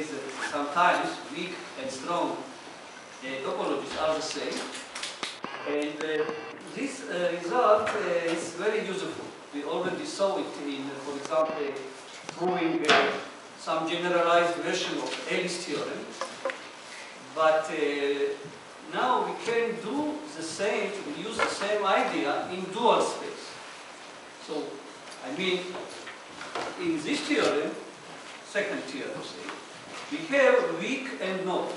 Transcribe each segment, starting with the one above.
Sometimes weak and strong topologies are the same, and this result is very useful. We already saw it in, for example, proving some generalized version of Ellis theorem, but now we can do the same, we use the same idea in dual space. So, I mean, in this theorem, second theorem, say, we have weak and node.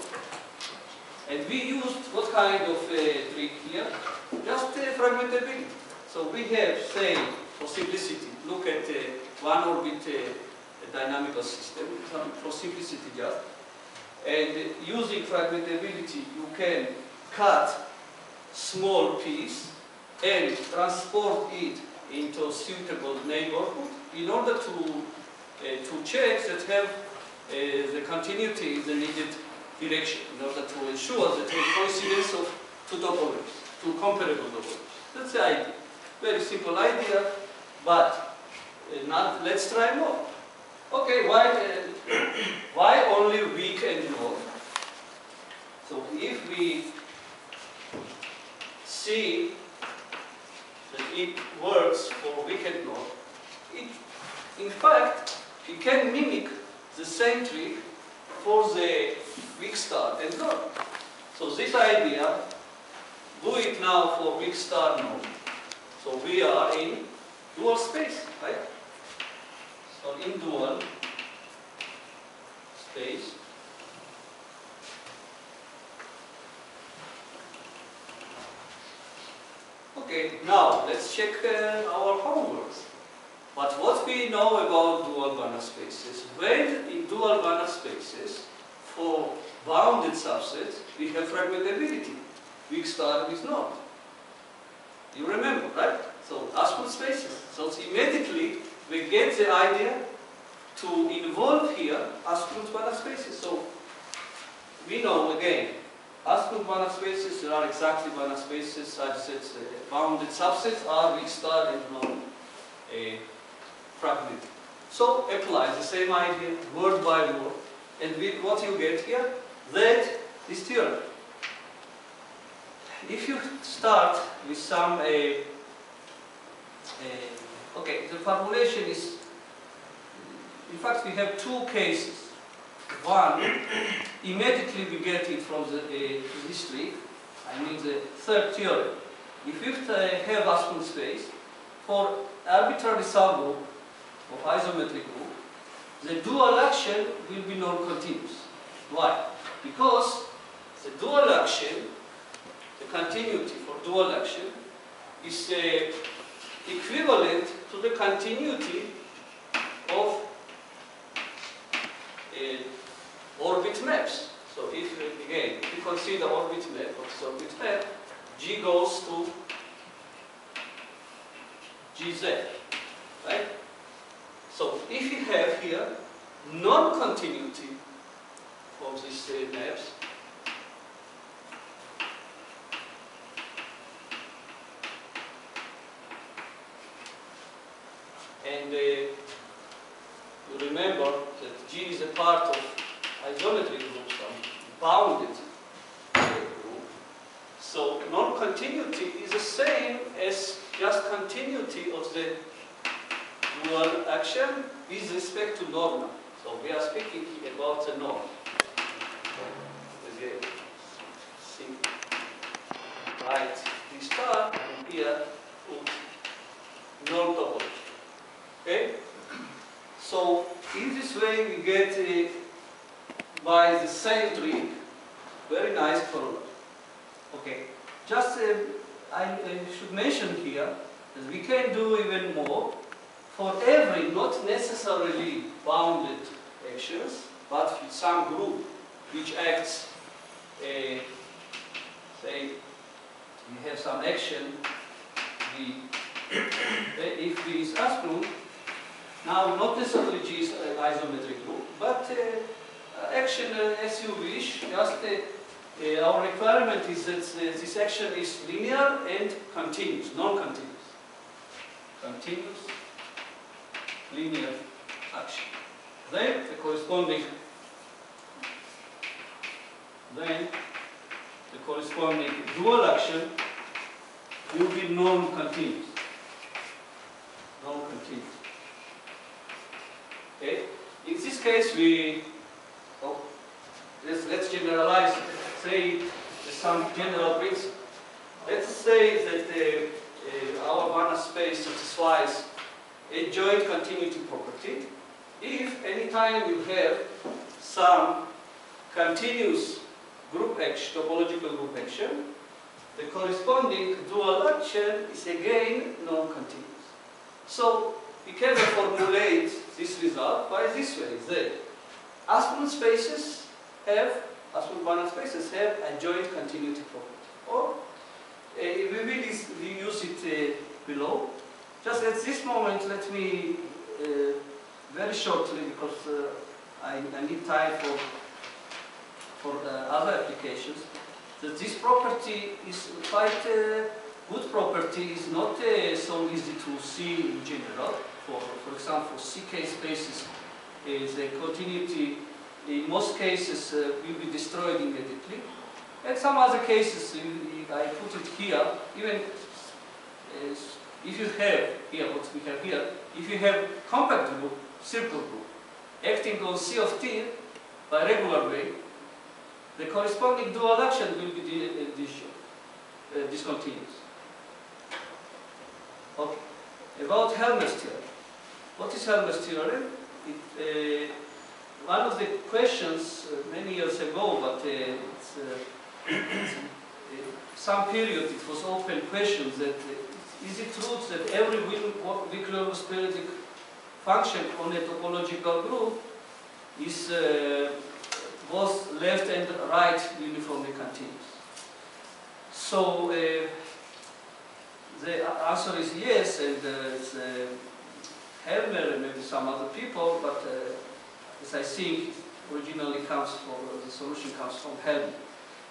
And we used what kind of trick here? Just fragmentability. So we have, say, for simplicity, look at one orbit dynamical system, for simplicity just. And using fragmentability, you can cut small piece and transport it into a suitable neighborhood in order to check that have the continuity in the needed direction, in order to ensure that there is coincidence of two topologies, two comparable topologies. That's the idea. Very simple idea, but let's try more. Okay, why only weak and node? So if we see that it works for weak and node, in fact, we can mimic the same trick for the weak star and node. So this idea, do it now for weak star node. So we are in dual space, right? So in dual space, okay, now let's check our homeworks. But what we know about dual Banach spaces, when in dual Banach spaces, for bounded subsets, we have fragmentability, weak star with node. You remember, right? So Aspen spaces. So immediately we get the idea to involve here Aspen Banach spaces. So we know again, Aspen Banach spaces, there are exactly Banach spaces such that bounded subsets are weak star and node fragment. So apply the same idea word by word, and what you get here, that is theorem. If you start with some, okay, the formulation is, in fact we have two cases. One, immediately we get it from this trick, I mean the third theorem. If you have Aspen space, for arbitrary subgroup of isometric group, the dual action will be non-continuous. Why? Because the dual action, the continuity for dual action, is equivalent to the continuity of orbit maps. So if, again, if you consider orbit map, G goes to GZ, right? So if you have here non-continuity of these maps, and you remember that G is a part of isometric group, some bounded group. So non-continuity is the same as just continuity of the dual action with respect to normal. So we are speaking about the norm. Again, simple. Right, we start and here put norm topology. Okay? So in this way we get by the same trick very nice corollary. Okay, just I should mention here that we can do even more for every not necessarily bounded actions, but some group which acts, say we have some action, if V is Aspen, now not necessarily G is an isometric group, but action as you wish, just our requirement is that this action is linear and continuous, non-continuous. Continuous, linear action. Then the corresponding corresponding dual action will be non-continuous. Non-continuous. Okay? In this case, let's generalize, say some general principle. Let's say that our Banach space satisfies a joint continuity property if anytime you have some continuous group action, topological group action, the corresponding dual action is again non-continuous. So we can formulate this result by this way: that absolute spaces have, absolute Banach spaces have a joint continuity property. Or we will use it below. Just at this moment, let me very shortly, because I need time for other applications, that this property is quite good property, is not so easy to see in general. For example, CK spaces, the continuity in most cases will be destroyed immediately. And some other cases, I put it here, even if you have here, what we have here, if you have compact group, circle group, acting on C of t by regular way, the corresponding dual action will be discontinuous. Okay. About Helmers theorem. What is Helmers theorem? One of the questions many years ago, but some period it was open question that is it true that every Wickler-Periodic function on a topological group is both left and right uniformly continuous? So the answer is yes, and it's Helmer and maybe some other people, but as I think originally comes from, the solution comes from Helmer.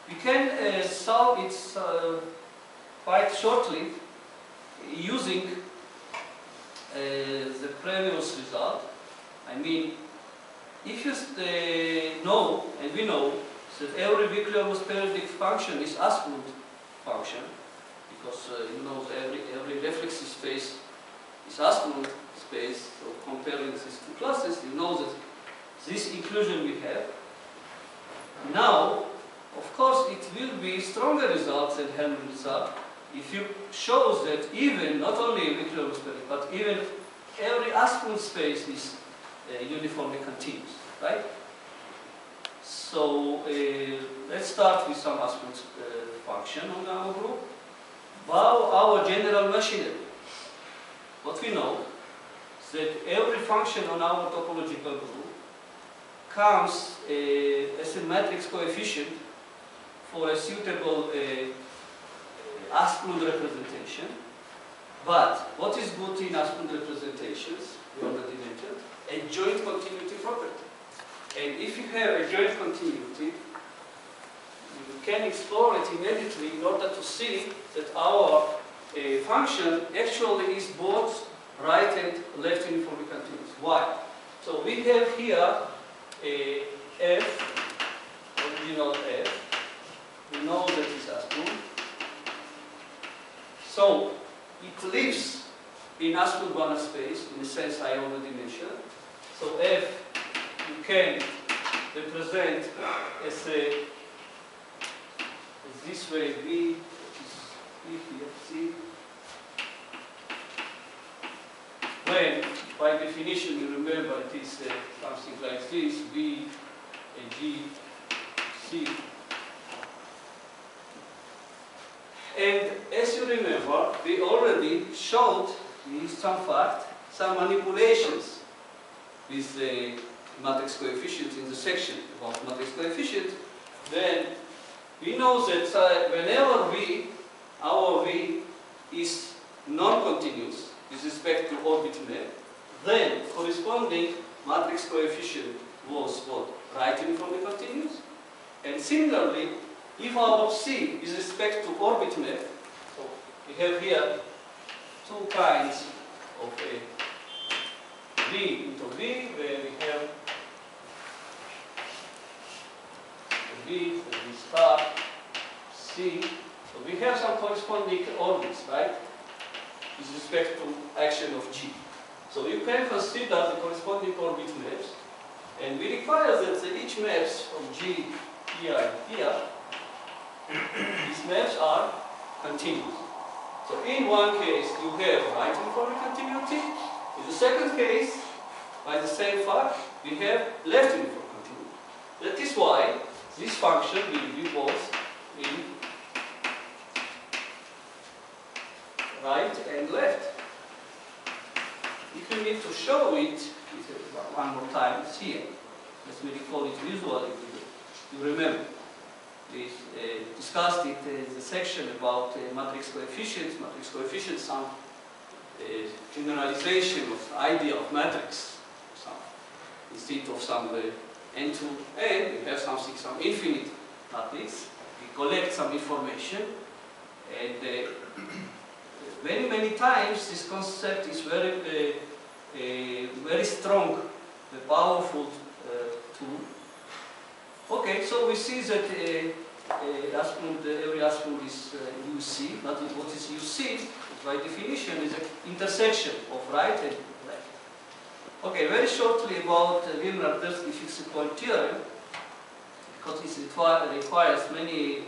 We can solve it quite shortly using the previous result. I mean, if you know, and we know, that every Wickler-Periodic function is absolute function, because you know that every reflexive space is absolute space, so comparing these two classes, you know that this inclusion we have. Now, of course, it will be stronger results than Helmer result if you show that even, not only Wickler-Periodic, but even every absolute space is uniformly continuous, right? So let's start with some absolute function on our group. Now our general machinery. What we know is that every function on our topological group comes as a matrix coefficient for a suitable absolute representation. But what is good in absolute representations, we already mentioned, a joint continuity property. And if you have a joint continuity, you can explore it immediately in order to see that our function actually is both right and left uniformly continuous. Why? So we have here a f, original f. We know that is absolute. So it lives in absolute Banach space in the sense I already mentioned. So f you can represent as this way v, which is v here, c. When by definition you remember it is something like this, v, g, c. And as you remember, we already showed in some fact some manipulations with the matrix coefficient in the section about matrix coefficient. Then we know that whenever our v is non-continuous with respect to orbit map, then corresponding matrix coefficient was what? Right uniformly continuous. And similarly, if our C is respect to orbit map, so we have here two kinds of a V into V, where we have V star, C see, so we have some corresponding orbits, right? With respect to action of G. So you can consider the corresponding orbit maps, and we require that each maps from G here and here, these maps are continuous. So in one case you have right uniform continuity, in the second case, by the same fact, we have left uniform continuity. That is why this function will be both in right and left. If you need to show it one more time, it's here. Let me recall it visually. You remember. We discussed it in the section about matrix coefficients. Matrix coefficients, some generalization of the idea of matrix. Instead of some n to n, we have something, some infinite matrix. We collect some information, and many times this concept is very strong, powerful tool. Okay, so we see that every aspect is UC, but what is UC, by definition, is an intersection of right and left. Okay, very shortly about Wien-Ardelsky fixed point theorem, because it requires many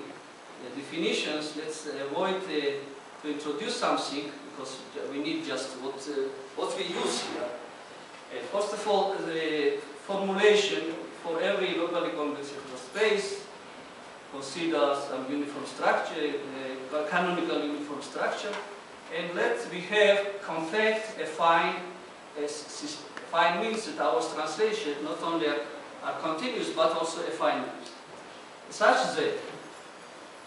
definitions. Let's avoid to introduce something, because we need just what we use here. And first of all, the formulation for every locally convex vector space consider some uniform structure, canonical uniform structure, and we have compact affine system. Affine means that our translation not only are continuous but also affine maps. Such that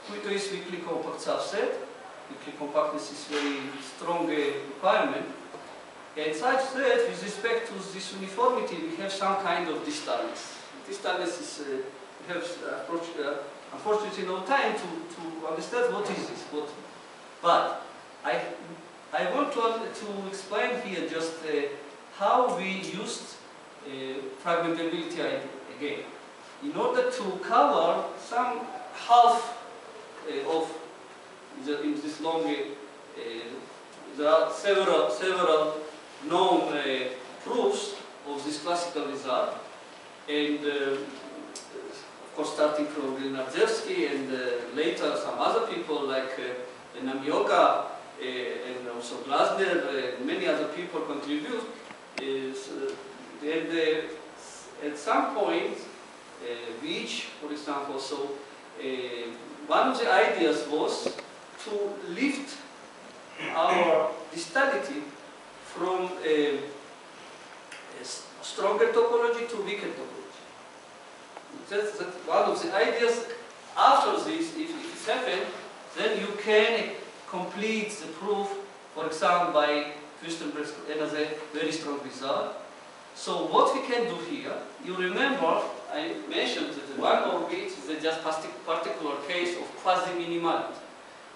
Q is weakly compact subset. Weakly compactness is very strong requirement. And such that with respect to this uniformity we have some kind of distance. Distance is, we have unfortunately no time to understand what is this. But I want to explain here just how we used fragmentability idea again, in order to cover some half of in this long. There are several known proofs of this classical result, and of course starting from Wien-Ardelsky and later some other people like Namioka and also Glasner, many other people contribute. At some point, which, for example, so one of the ideas was to lift our distality from a stronger topology to weaker topology. That's one of the ideas. After this, if it happens, then you can complete the proof, for example, by Fürstenberg's another very strong result. So what we can do here, you remember I mentioned that one orbit is just particular case of quasi-minimality.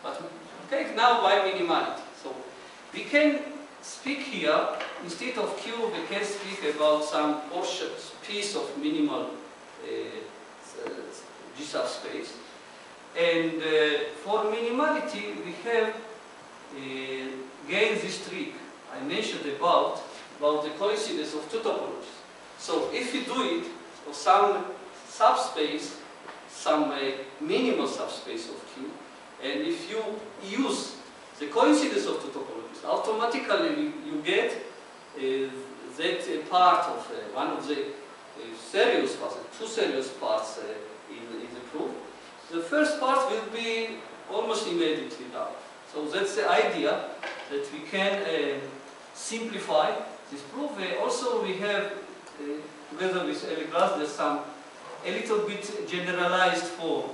But take now by minimality. So we can speak here, instead of Q, we can speak about some portion, piece of minimal G subspace. And for minimality, we have gained this trick I mentioned about the coincidence of two topologies. So if you do it for some subspace, some minimal subspace of Q, and if you use the coincidence of two topologies, automatically you get that part of one of the serious parts, two serious parts in the proof. The first part will be almost immediately done. So that's the idea, that we can simplify this proof. Also we have, together with Eli Glasner, some a little bit generalized form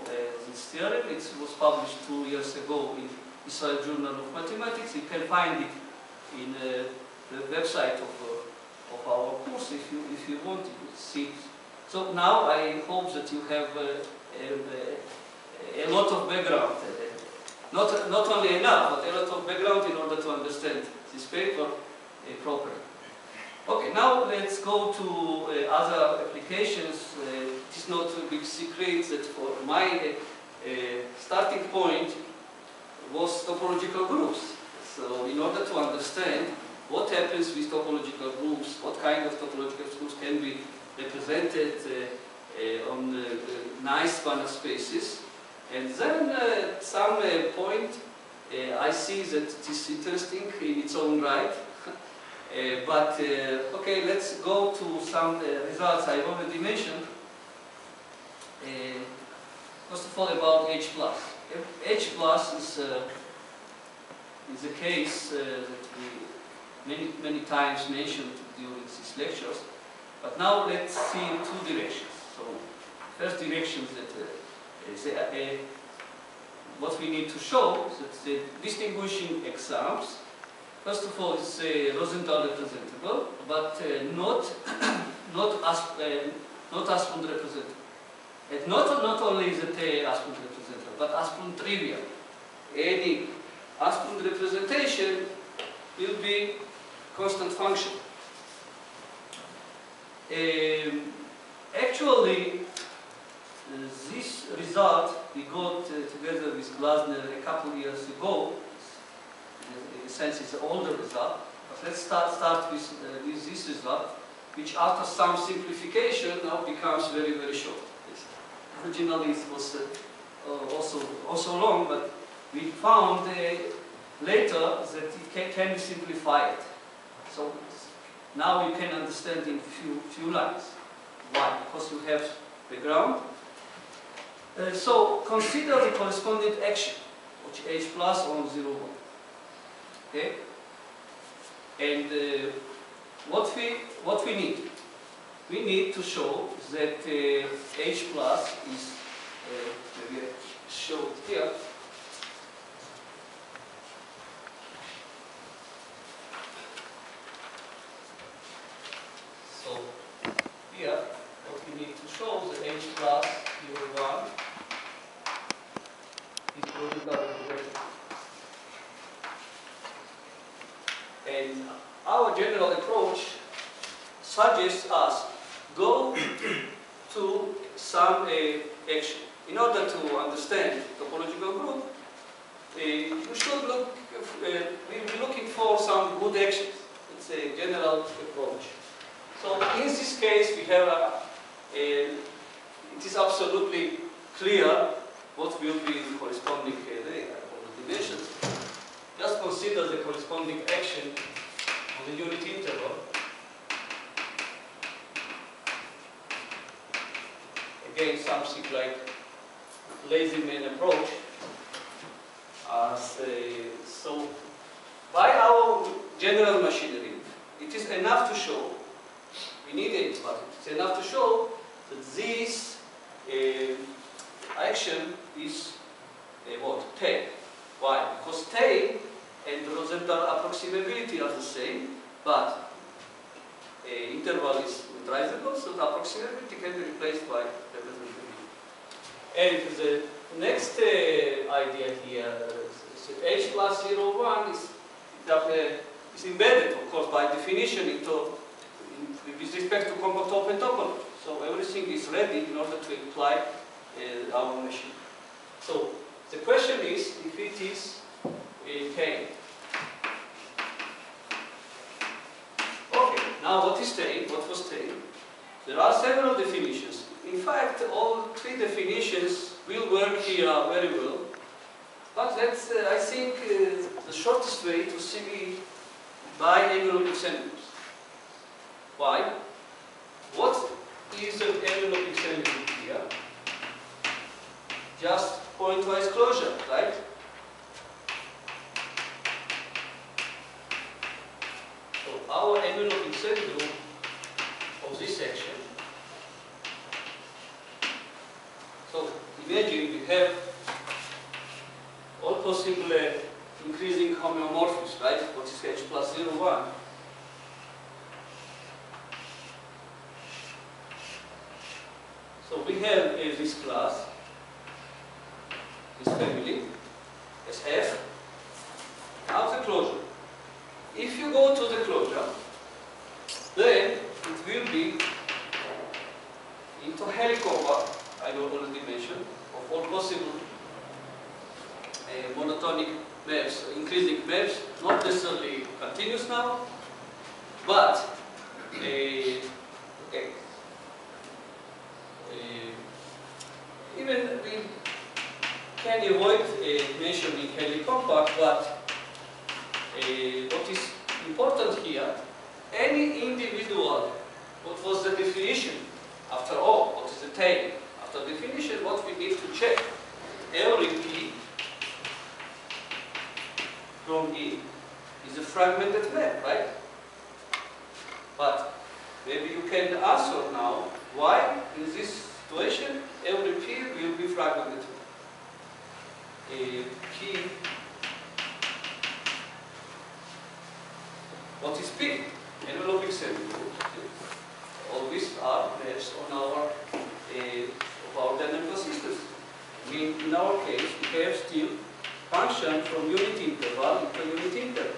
this theorem. It was published 2 years ago in Israel Journal of Mathematics. You can find it in the website of our course if you want to see. So now I hope that you have a lot of background, not only enough, but a lot of background in order to understand this paper properly. Okay, now let's go to other applications. It is not a big secret that for my starting point was topological groups. So in order to understand what happens with topological groups, what kind of topological groups can be represented on nice Banach spaces, and then at some point I see that it is interesting in its own right. But okay, let's go to some results I already mentioned. First of all, about H plus. H plus is a case that we many times mentioned during these lectures. But now let's see two directions. So, first direction that what we need to show is that the distinguishing exams, first of all, it's Rosenthal representable, but not Asplund representable. And not only is it Asplund representable, but Asplund trivial. Any Asplund representation will be constant function. Actually, this result we got together with Glasner a couple of years ago. In a sense, it's an older result. But let's start with this result, which after some simplification now becomes very, very short. Originally it was also long, but we found later that it can be simplified. So now you can understand in few lines. Why? Because you have the ground. So consider the corresponding action, which H plus on 0, 1. Okay? And what we need? We need to show that H plus is, maybe I show it here. So here, what we need to show is that H plus 0, 1 is Rosenthal representative. And our general approach suggests us go to some action. In order to understand topological group, you should look, we'll be looking for some good actions. It's a general approach. So in this case, we have it is absolutely clear what will be the corresponding dimensions. Just consider the corresponding action on the unit interval. Again, something like Lazy-Man approach. So, by our general machinery, it is enough to show, we need it, but it's enough to show that this action is what? T. Why? Because T and Rosenthal approximability are the same, but interval is metrizable, so the approximability can be replaced by representativity. And the next idea here, H plus 0, 1 is embedded, of course, by definition with respect to compact open topology. So everything is ready in order to imply our machine. So the question is if it is K. Okay, now what is T? What was T? There are several definitions. In fact, all three definitions will work here very well. But that's, I think, the shortest way to see by enveloping semicolons. Why? What is an enveloping semicolon here? Just pointwise closure, right? So our enveloping semicolon of this section. So imagine we have all possible increasing homeomorphisms, right? What is H plus 0, 1? So we have this class, this family, as F. Now the closure. If you go to the closure, then it will be into Helicobot, I already mentioned, of all possible maps, not necessarily continuous now, but okay. Even we can avoid mentioning highly compact, but what is important here, any individual, what was the definition? After all, what is the tail? After definition, what we need to check? Every P from E is a fragmented map, right? But maybe you can answer now why in this situation every P will be fragmented. P, what is P? Enveloping semigroup. All these are maps on our dynamical systems. In our case, we have still function from unit interval to unit interval.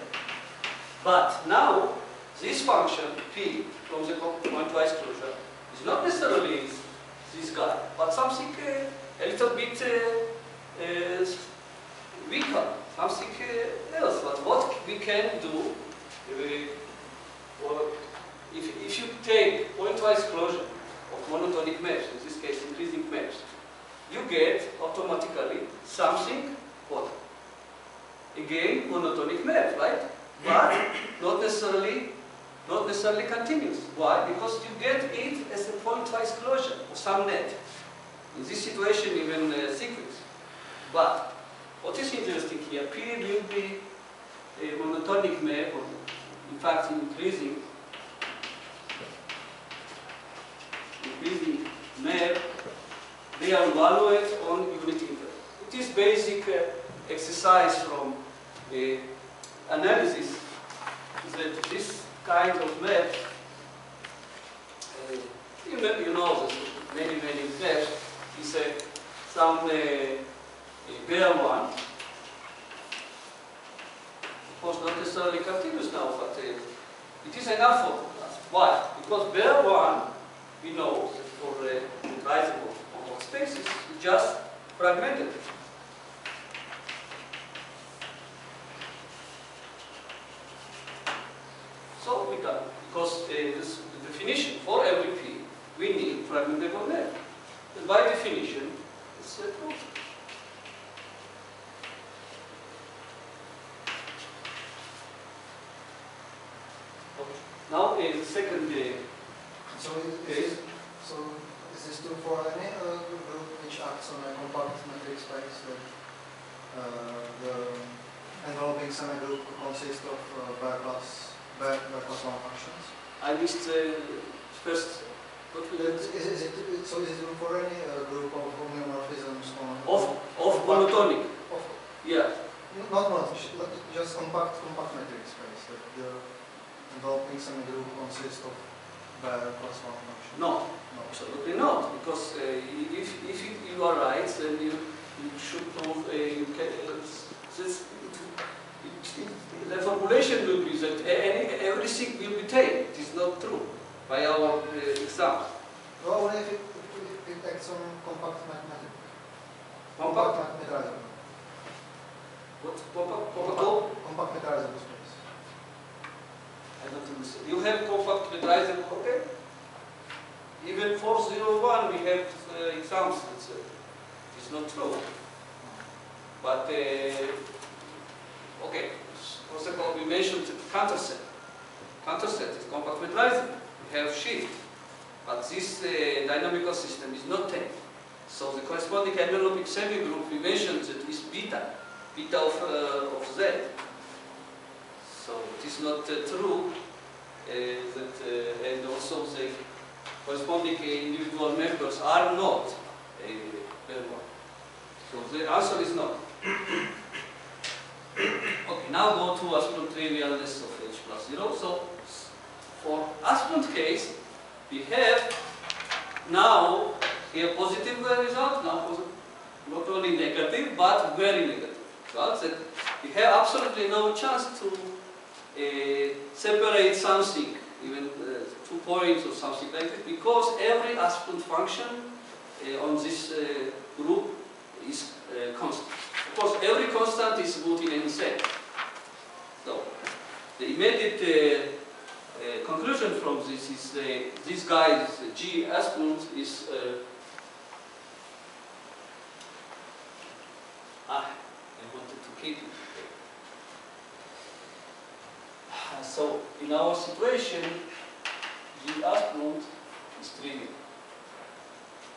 But now, this function, P, from the pointwise closure, is not necessarily this guy, but something a little bit weaker, something else. But what we can do, if you take pointwise closure of monotonic maps, in this case increasing maps, you get automatically something what? Again, monotonic map, right? But not necessarily continuous. Why? Because you get it as a pointwise closure of some net. In this situation, even sequence. But what is interesting here, P will be a monotonic map, or in fact increasing map, they are evaluated on unit interval. It is basic exercise from analysis that this kind of map, you know this, many maps, is some bare one. Of course, not necessarily continuous now, but it is enough for us. Why? Because bare one, we know that for retrieval of spaces, is just fragmented. So we can, because this definition for every P, we need fragmentable map. And by definition, it's true. Now, the second so is this true for any group which acts on a compact metric space? The enveloping semigroup consists of bare class 1 functions? I missed first. Is it true for any group of homeomorphisms of monotonic? Yeah. Not monotonic, just compact metric space. The enveloping semigroup consists of bare class 1 functions. No, absolutely not. Because if you are right, then you should prove the formulation will be that everything will be taken. It is not true by our exam. Well, if it acts on compact mathematical. Compact metrizable. What? Compact metrizable space. I don't understand. You have compact metrizable, okay? Even 401 we have exams that it's not true. But okay, first of all we mentioned counter set. Counter set is compact metrizable. We have shift. But this dynamical system is not 10. So the corresponding enveloping semigroup we mentioned that is beta of Z. So it is not true that, and also the corresponding individual members are not bare one. So the answer is no. Okay, now go to absolute trivialness of H plus 0. So for absolute case, we have now a positive result, now not only negative, but very negative results. That we have absolutely no chance to separate something, even 2 points or something like that, because every absolute function on this group is constant. Of course, every constant is root in any set. immediate conclusion from this is this guy's G aspirant is I wanted to keep it. So in our situation, G aspirant is trivial.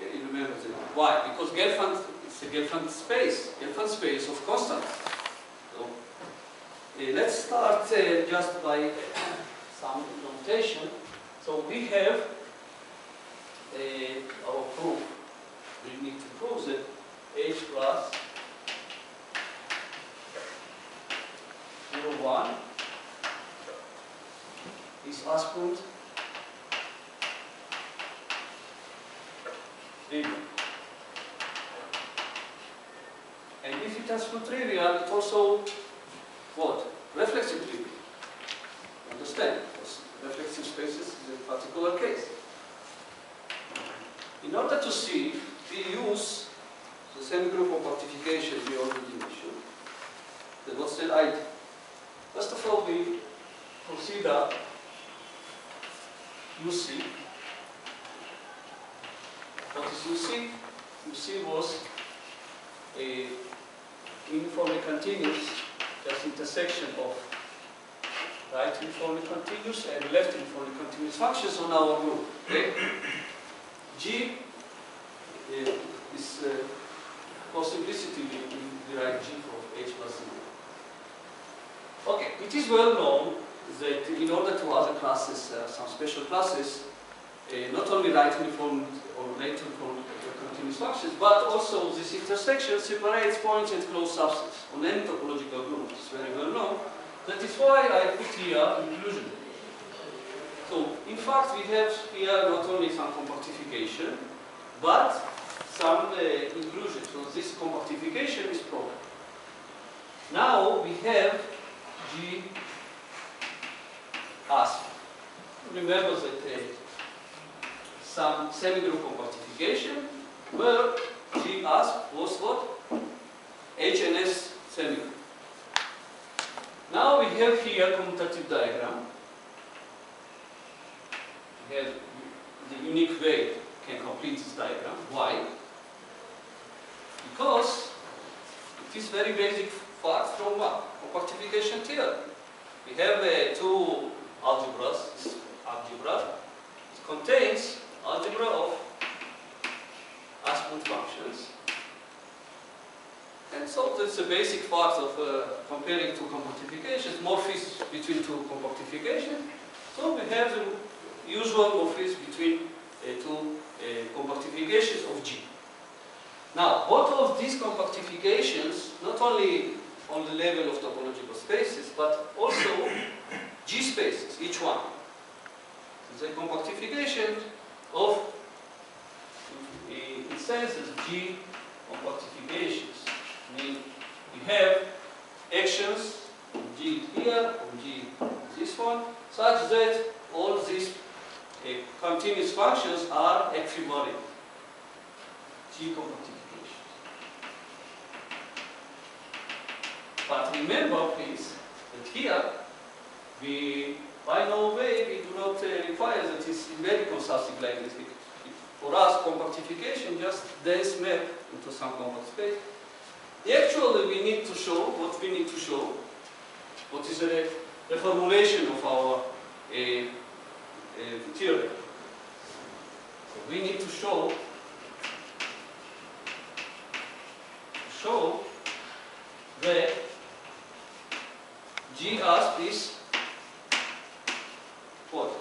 Okay, you remember that. Why? Because Gelfand is a Gelfand space of constants. So let's start just by some notation. So we have our proof. We need to prove that H plus 0, 1 is aspirant trivial. And if it has to trivial, it also what? Reflexive trivial. Understand? Because reflexive spaces is a particular case. In order to see, we use the same group of quantification we already mentioned. Then what's the idea? First of all, we consider UC. What is UC? UC was a uniformly continuous just intersection of right uniformly continuous and left uniformly continuous functions on our group. Okay? G is for simplicity we write G for H plus 0. Okay, it is well known that in order to other classes, some special classes, not only right uniform or left uniform continuous functions, but also this intersection separates points and closed subsets on any topological group. It's very well known. That is why I put here inclusion. So, in fact, we have here not only some compactification, but some inclusion. So, this compactification is proper. Now, we have G asp. Remember that some semigroup compactification where G asp was what? HNS semigroup. Now we have here commutative diagram. We have the unique way we can complete this diagram. Why? Because it is very basic fact from what? Compactification theory. We have two algebras. This algebra. It contains algebra of aspirant functions. And so that's a basic fact of comparing two compactifications, morphism between two compactifications. So we have the usual morphism between two compactifications of G. Now, both of these compactifications, not only on the level of topological spaces, but also G spaces, each one. The compactification of, in sense, G compactifications. I mean, we have actions on G here, on G this one, such that all these continuous functions are equivariant. G compactification. But remember, please, that here we, by no way, we do not require that it's numerical something like this. For us, compactification just dense map into some compact space. Actually, we need to show what we need to show. What is a reformulation of our theory? So we need to show that G asp is what?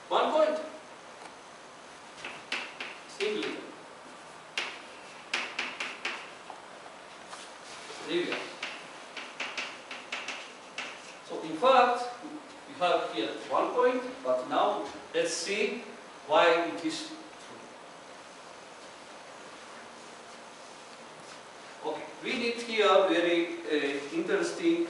1 point. Simply. Trivial. So in fact, we have here 1 point, but now let's see why it is true. Okay, we need here very interesting